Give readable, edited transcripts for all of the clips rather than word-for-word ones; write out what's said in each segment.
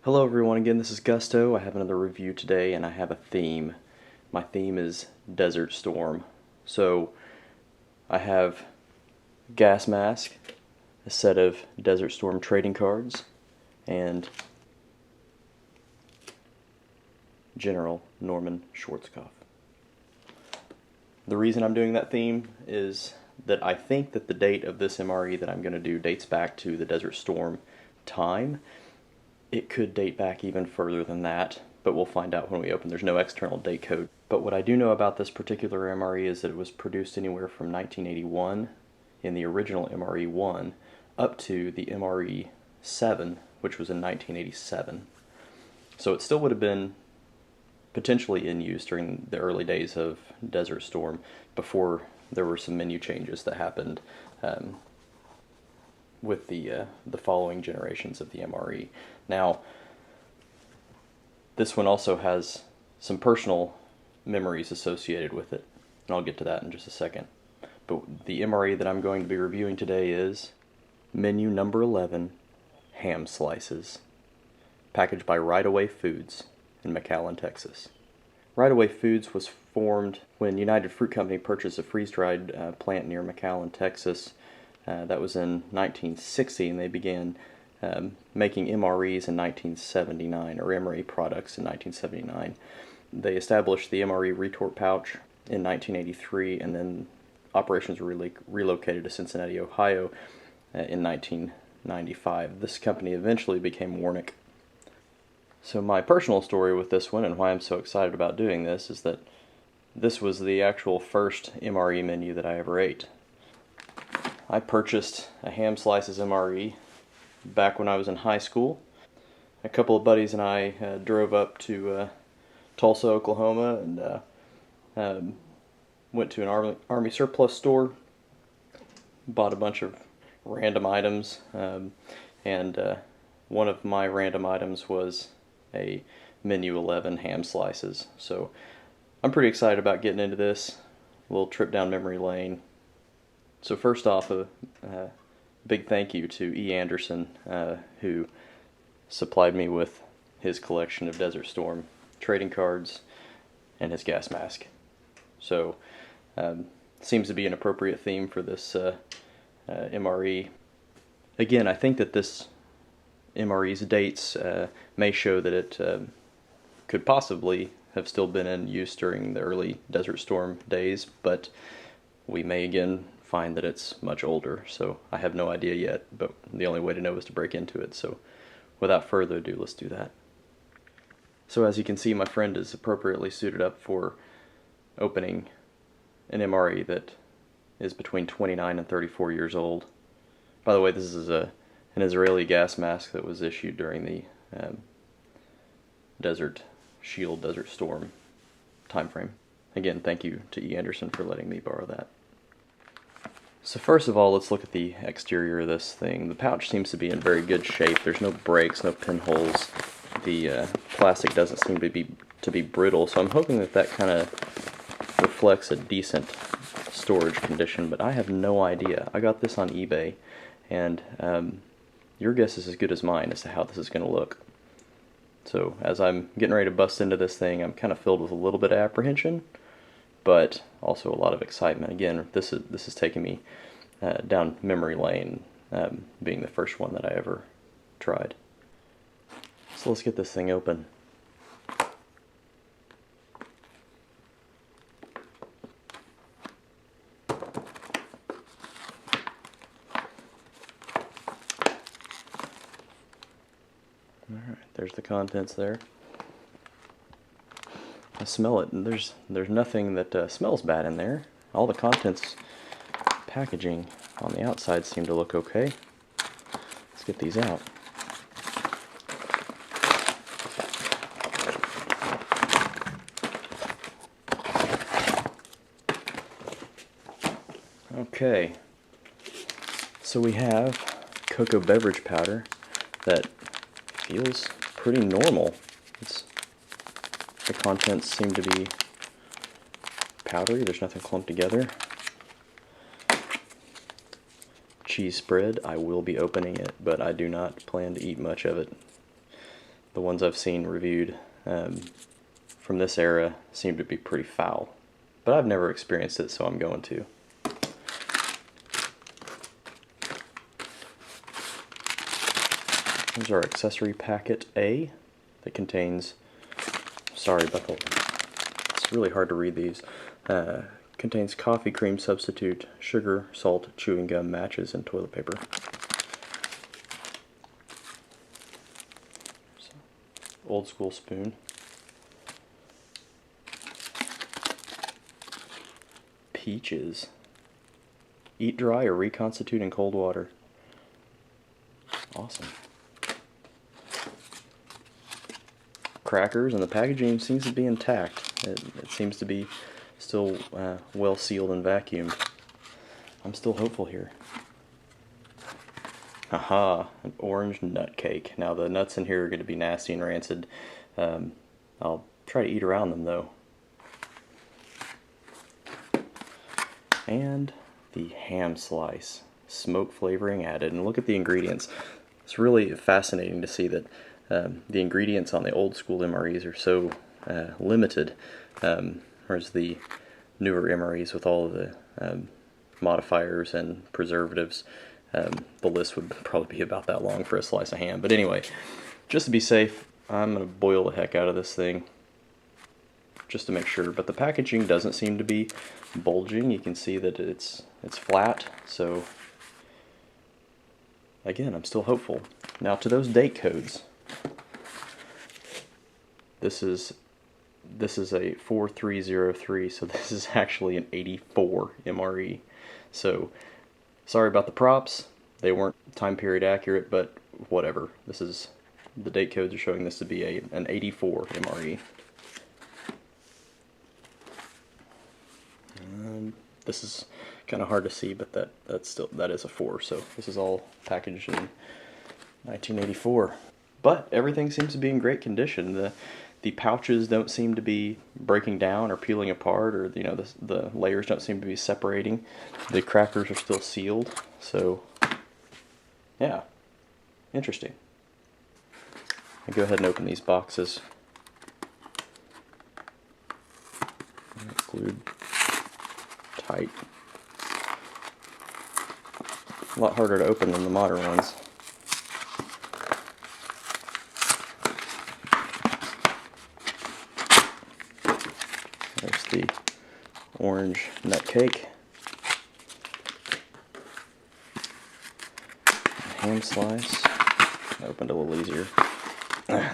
Hello everyone, again this is Gusto. I have another review today and I have a theme. My theme is Desert Storm. So I have gas mask, a set of Desert Storm trading cards, and General Norman Schwarzkopf. The reason I'm doing that theme is that I think that the date of this MRE that I'm going to do dates back to the Desert Storm time. It could date back even further than that, but we'll find out when we open. There's no external date code. But what I do know about this particular MRE is that it was produced anywhere from 1981 in the original MRE1 up to the MRE7, which was in 1987. So it still would have been potentially in use during the early days of Desert Storm before there were some menu changes that happened with the following generations of the MRE. Now, this one also has some personal memories associated with it, and I'll get to that in just a second. But the MRE that I'm going to be reviewing today is menu number 11, ham slices, packaged by Right Away Foods in McAllen, Texas. Right Away Foods was formed when United Fruit Company purchased a freeze-dried plant near McAllen, Texas. That was in 1960, and they began making MREs in 1979, or MRE products in 1979. They established the MRE retort pouch in 1983, and then operations were relocated to Cincinnati, Ohio in 1995. This company eventually became Warnick. So my personal story with this one, and why I'm so excited about doing this, is that this was the actual first MRE menu that I ever ate. I purchased a ham slices MRE back when I was in high school. A couple of buddies and I drove up to Tulsa, Oklahoma, and went to an Army surplus store, bought a bunch of random items, and one of my random items was a Menu 11 ham slices. So I'm pretty excited about getting into this. A little trip down memory lane. So first off, a big thank you to EAnderson, who supplied me with his collection of Desert Storm trading cards and his gas mask. So seems to be an appropriate theme for this MRE. Again, I think that this MRE's dates may show that it could possibly have still been in use during the early Desert Storm days, but we may again find that it's much older, so I have no idea yet, but the only way to know is to break into it. So without further ado, let's do that. So as you can see, my friend is appropriately suited up for opening an MRE that is between 29 and 34 years old. By the way, this is an Israeli gas mask that was issued during the Desert Storm timeframe. Again, thank you to EAnderson for letting me borrow that. So first of all, let's look at the exterior of this thing. The pouch seems to be in very good shape. There's no breaks, no pinholes. The plastic doesn't seem to be brittle, so I'm hoping that that kind of reflects a decent storage condition, but I have no idea. I got this on eBay, and your guess is as good as mine as to how this is going to look. So as I'm getting ready to bust into this thing, I'm kind of filled with a little bit of apprehension, but also a lot of excitement. Again, this is taking me down memory lane, being the first one that I ever tried. So let's get this thing open. Alright, there's the contents there. I smell it, and there's nothing that smells bad in there. All the contents packaging on the outside seem to look okay. Let's get these out. Okay, so we have cocoa beverage powder that feels pretty normal. The contents seem to be powdery, there's nothing clumped together. Cheese spread, I will be opening it, but I do not plan to eat much of it. The ones I've seen reviewed from this era seem to be pretty foul. But I've never experienced it, so I'm going to. Here's our accessory packet A that contains, sorry about the, it's really hard to read these, contains coffee cream substitute, sugar, salt, chewing gum, matches, and toilet paper. So, old school spoon. Peaches. Eat dry or reconstitute in cold water. Awesome. Crackers, and the packaging seems to be intact. It seems to be still well sealed and vacuumed. I'm still hopeful here. Haha, an orange nut cake. Now the nuts in here are going to be nasty and rancid. I'll try to eat around them though. And the ham slice. Smoke flavoring added. And look at the ingredients. It's really fascinating to see that the ingredients on the old school MREs are so limited, whereas the newer MREs with all of the modifiers and preservatives, the list would probably be about that long for a slice of ham. But anyway, just to be safe, I'm going to boil the heck out of this thing just to make sure. But the packaging doesn't seem to be bulging. You can see that it's flat, so again, I'm still hopeful. Now to those date codes. This is a 4303, so this is actually an 84 MRE. So sorry about the props. They weren't time period accurate, but whatever. This is, the date codes are showing this to be an 84 MRE. This is kind of hard to see, but that is a 4. So this is all packaged in 1984. But everything seems to be in great condition. The pouches don't seem to be breaking down or peeling apart, or the layers don't seem to be separating. The crackers are still sealed, so yeah, interesting. I'll go ahead and open these boxes. Glued tight. A lot harder to open than the modern ones. There's the orange nut cake, ham slice. Opened a little easier.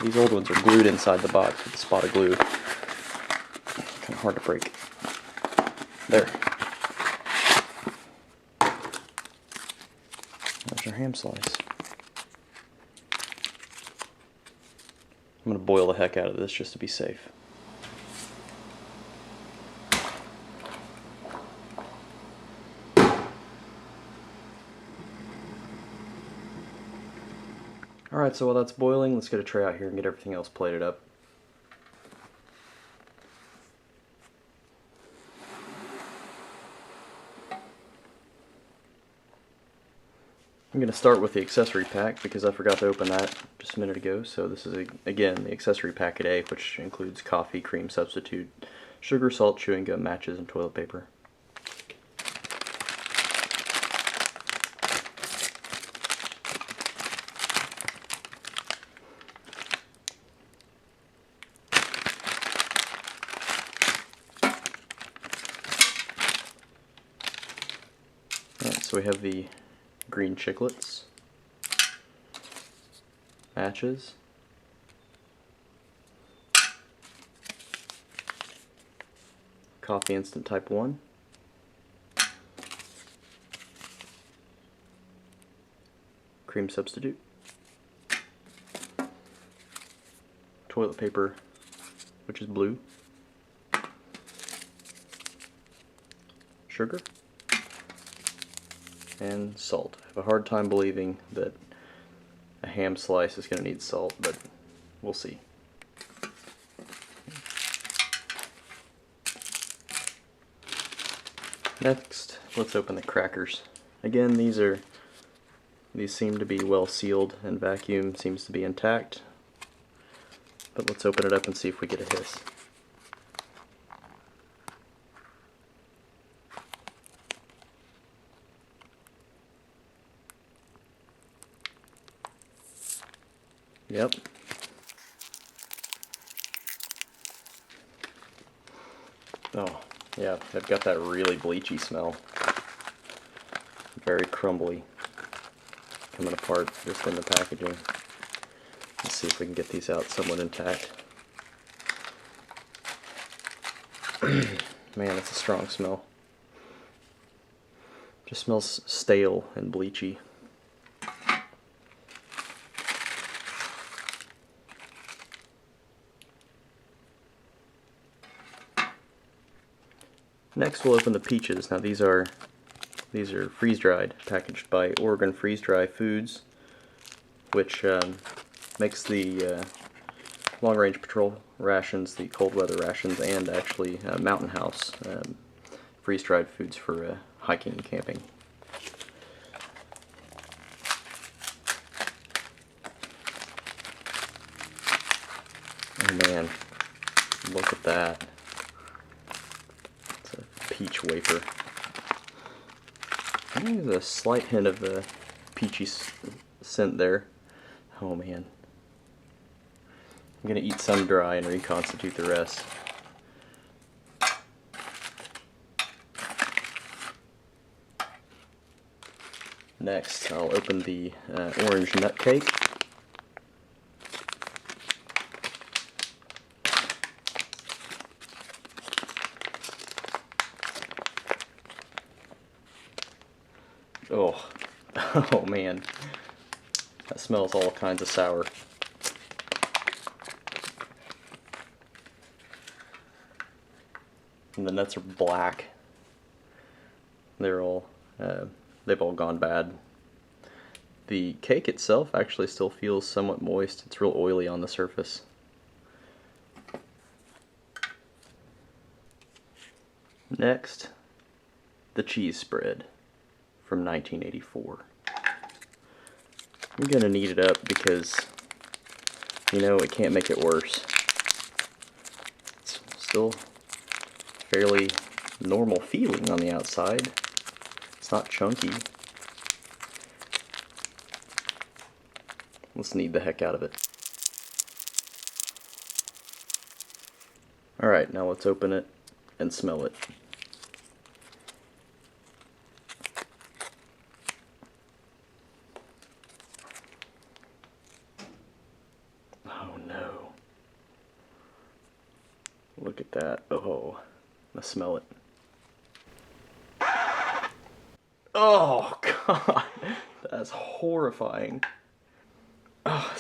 These old ones are glued inside the box with a spot of glue. Kind of hard to break. There. There's our ham slice. I'm going to boil the heck out of this just to be safe. Alright, so while that's boiling, let's get a tray out here and get everything else plated up. I'm going to start with the accessory pack because I forgot to open that just a minute ago. So this is, again, the accessory packet A, which includes coffee, cream substitute, sugar, salt, chewing gum, matches, and toilet paper. Alright, so we have the green chiclets, matches, coffee instant type 1, cream substitute, toilet paper, which is blue, sugar, and salt. I have a hard time believing that a ham slice is going to need salt, but we'll see. Next, let's open the crackers. Again, these seem to be well sealed, and vacuum seems to be intact. But let's open it up and see if we get a hiss. Yep. Oh, yeah, they've got that really bleachy smell. Very crumbly. Coming apart just in the packaging. Let's see if we can get these out somewhat intact. Man, it's a strong smell. Just smells stale and bleachy. Next we'll open the peaches. Now these are freeze-dried, packaged by Oregon Freeze Dry Foods, which makes the long-range patrol rations, the cold weather rations, and actually Mountain House freeze-dried foods for hiking and camping. Oh man, look at that. It's a peach wafer. I think there's a slight hint of the peachy scent there. Oh man. I'm going to eat some dry and reconstitute the rest. Next, I'll open the orange nut cake. Oh, oh man, that smells all kinds of sour. And the nuts are black. They've all gone bad. The cake itself actually still feels somewhat moist. It's real oily on the surface. Next, the cheese spread from 1984. I'm gonna knead it up because, you know, it can't make it worse. It's still fairly normal feeling on the outside. It's not chunky. Let's knead the heck out of it. Alright, now let's open it and smell it. Oh no. Look at that. Oh, let's smell it. Oh god, that's horrifying. Oh, it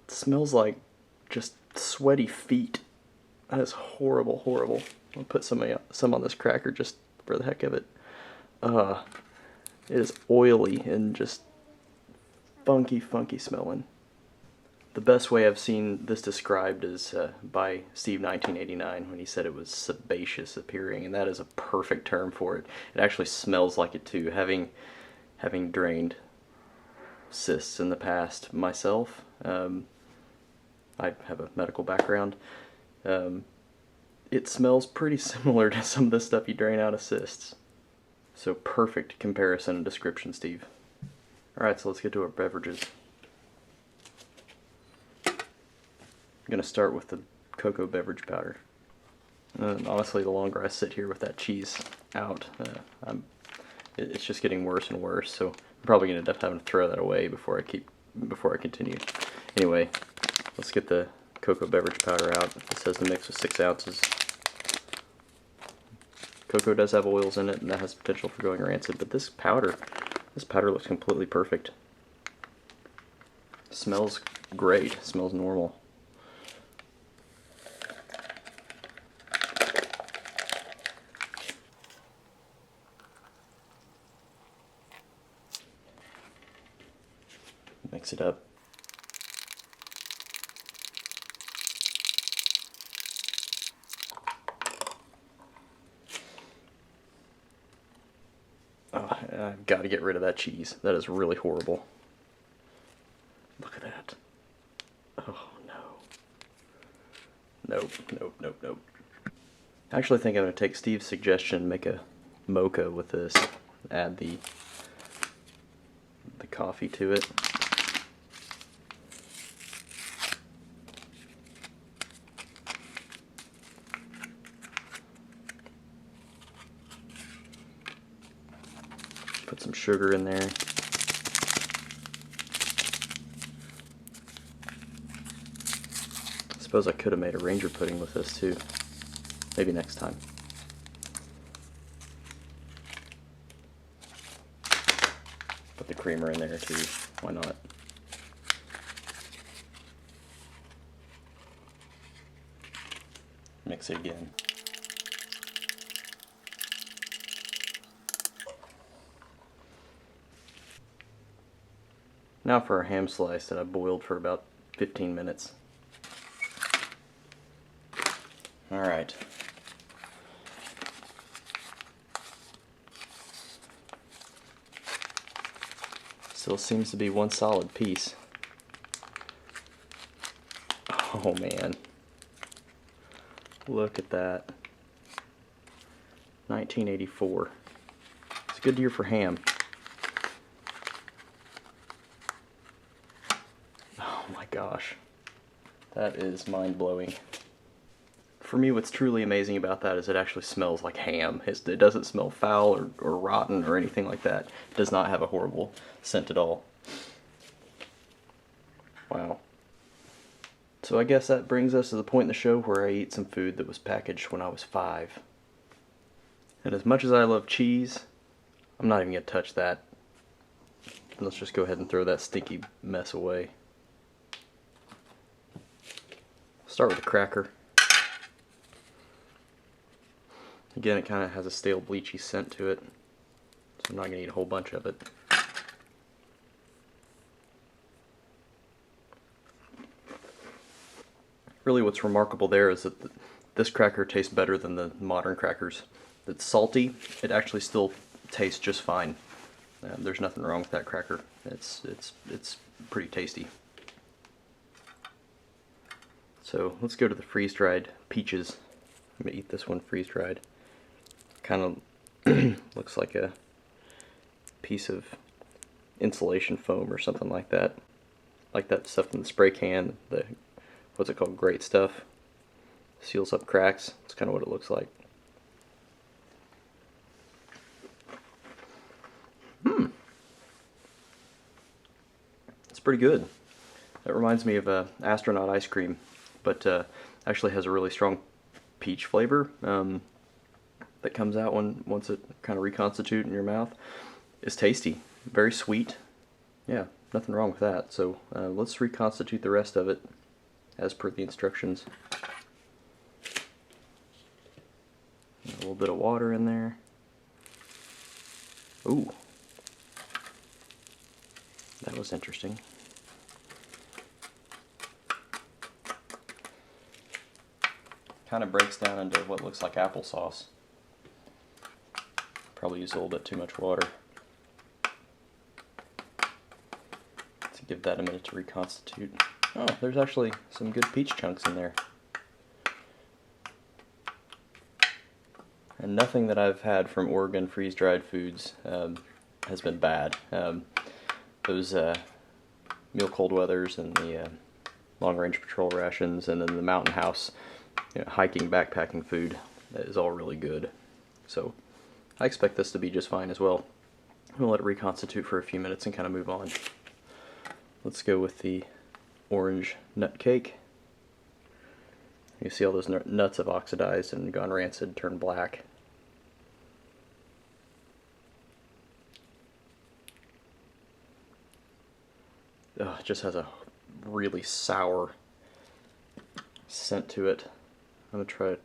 smells like just sweaty feet. That is horrible, horrible. I'll put some on this cracker just for the heck of it. It is oily and just funky, funky smelling. The best way I've seen this described is by Steve1989 when he said it was sebaceous appearing, and that is a perfect term for it. It actually smells like it too. Having drained cysts in the past myself, I have a medical background. It smells pretty similar to some of the stuff you drain out of cysts. So perfect comparison and description, Steve. Alright, so let's get to our beverages. I'm going to start with the cocoa beverage powder. Honestly, the longer I sit here with that cheese out, it's just getting worse and worse, so I'm probably going to end up having to throw that away before I continue. Anyway, let's get the cocoa beverage powder out. It says the mix was 6 ounces. Cocoa does have oils in it, and that has potential for going rancid, but this powder looks completely perfect. Smells great. Smells normal. Mix it up. Oh, I've got to get rid of that cheese. That is really horrible. Look at that. Nope, nope, nope, nope. I actually think I'm going to take Steve's suggestion and make a mocha with this. Add the coffee to it. Put some sugar in there. I suppose I could have made a ranger pudding with this too. Maybe next time. Put the creamer in there too. Why not? Mix it again. Now for our ham slice that I boiled for about 15 minutes. Alright. Still seems to be one solid piece. Oh man. Look at that. 1984. It's a good year for ham. Oh my gosh. That is mind-blowing. For me, what's truly amazing about that is it actually smells like ham. It doesn't smell foul or rotten or anything like that. It does not have a horrible scent at all. Wow. So I guess that brings us to the point in the show where I eat some food that was packaged when I was 5. And as much as I love cheese, I'm not even going to touch that. Let's just go ahead and throw that stinky mess away. Start with a cracker. Again, it kind of has a stale, bleachy scent to it, so I'm not going to eat a whole bunch of it. Really what's remarkable there is that this cracker tastes better than the modern crackers. It's salty, it actually still tastes just fine. There's nothing wrong with that cracker. It's pretty tasty. So let's go to the freeze-dried peaches. I'm going to eat this one freeze-dried. Kind of looks like a piece of insulation foam or something like that. Like that stuff in the spray can, what's it called, great stuff. Seals up cracks. That's kind of what it looks like. It's pretty good. That reminds me of astronaut ice cream, but actually has a really strong peach flavor. That comes out once it kind of reconstitutes in your mouth. It's tasty, very sweet. Yeah, nothing wrong with that. So let's reconstitute the rest of it as per the instructions. A little bit of water in there. Ooh, that was interesting. Kind of breaks down into what looks like applesauce. Probably used a little bit too much water. To give that a minute to reconstitute. Oh, there's actually some good peach chunks in there. And nothing that I've had from Oregon freeze-dried foods has been bad. Those meal cold weathers and the long-range patrol rations, and then the Mountain House hiking, backpacking food, that is all really good. So I expect this to be just fine as well. We'll let it reconstitute for a few minutes and kind of move on. Let's go with the orange nut cake. You see all those nuts have oxidized and gone rancid, turned black. Oh, it just has a really sour scent to it. I'm gonna try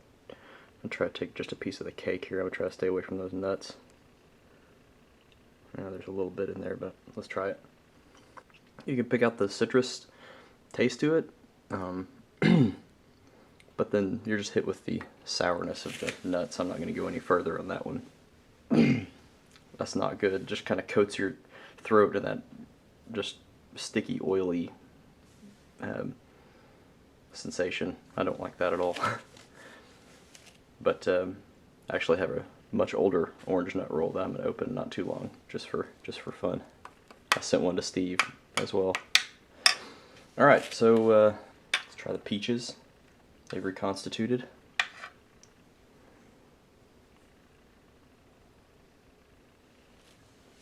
to take just a piece of the cake here. I'm gonna try to stay away from those nuts. Yeah, there's a little bit in there, but let's try it. You can pick out the citrus taste to it, but then you're just hit with the sourness of the nuts. I'm not going to go any further on that one. That's not good. It just kind of coats your throat in that just sticky, oily sensation. I don't like that at all. But I actually have a much older orange nut roll that I'm going to open not too long, just for fun. I sent one to Steve as well. Alright, so let's try the peaches. They've reconstituted.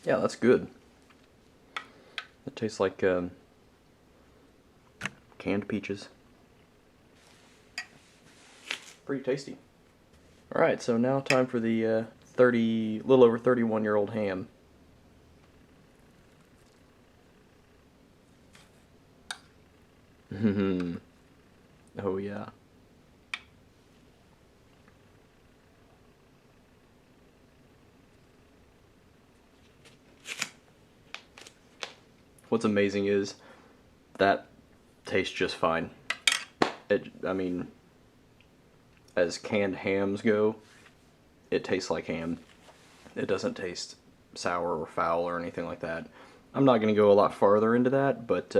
Yeah, that's good. It tastes like canned peaches. Pretty tasty. Alright, so now time for the little over 31-year-old ham. Oh yeah. What's amazing is that tastes just fine. I mean, as canned hams go, it tastes like ham. It doesn't taste sour or foul or anything like that. I'm not going to go a lot farther into that, but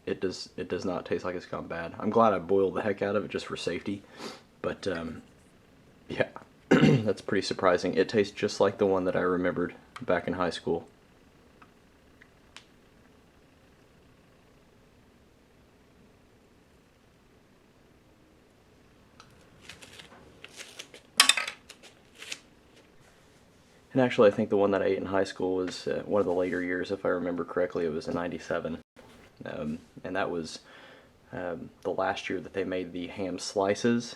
it does not taste like it's gone bad. I'm glad I boiled the heck out of it just for safety, but yeah, that's pretty surprising. It tastes just like the one that I remembered back in high school. And actually, I think the one that I ate in high school was one of the later years, if I remember correctly. It was in '97. And that was the last year that they made the ham slices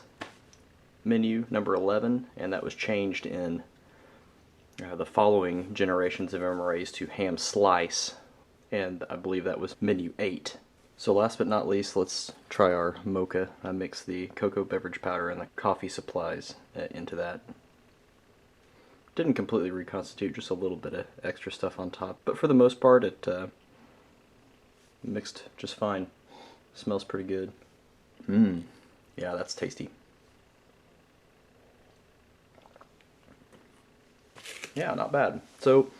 menu, number 11, and that was changed in the following generations of MREs to ham slice, and I believe that was menu 8. So last but not least, let's try our mocha. I mixed the cocoa beverage powder and the coffee supplies into that. Didn't completely reconstitute, just a little bit of extra stuff on top, but for the most part it mixed just fine. Smells pretty good. Yeah, that's tasty. Yeah, not bad. So,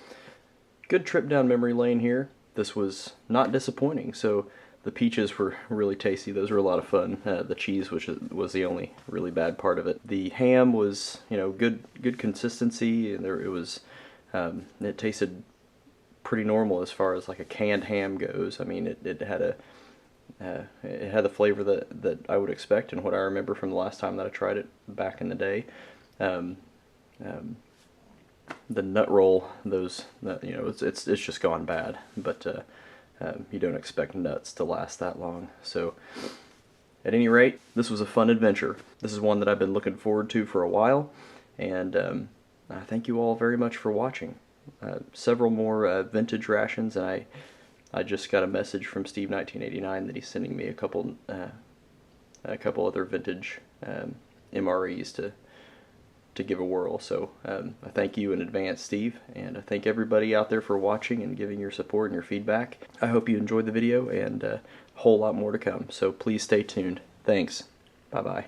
good trip down memory lane here. This was not disappointing. So, the peaches were really tasty. Those were a lot of fun. The cheese, which was the only really bad part of it. The ham was, you know, good consistency, and it tasted pretty normal as far as like a canned ham goes. I mean, it had the flavor that I would expect and what I remember from the last time that I tried it back in the day. The nut roll, it's just gone bad, but you don't expect nuts to last that long. So, at any rate, this was a fun adventure. This is one that I've been looking forward to for a while, and I thank you all very much for watching. Several more vintage rations, and I just got a message from Steve1989 that he's sending me a couple other vintage MREs to give a whirl. So I thank you in advance, Steve, and I thank everybody out there for watching and giving your support and your feedback. I hope you enjoyed the video, and a whole lot more to come, so please stay tuned. Thanks. Bye-bye.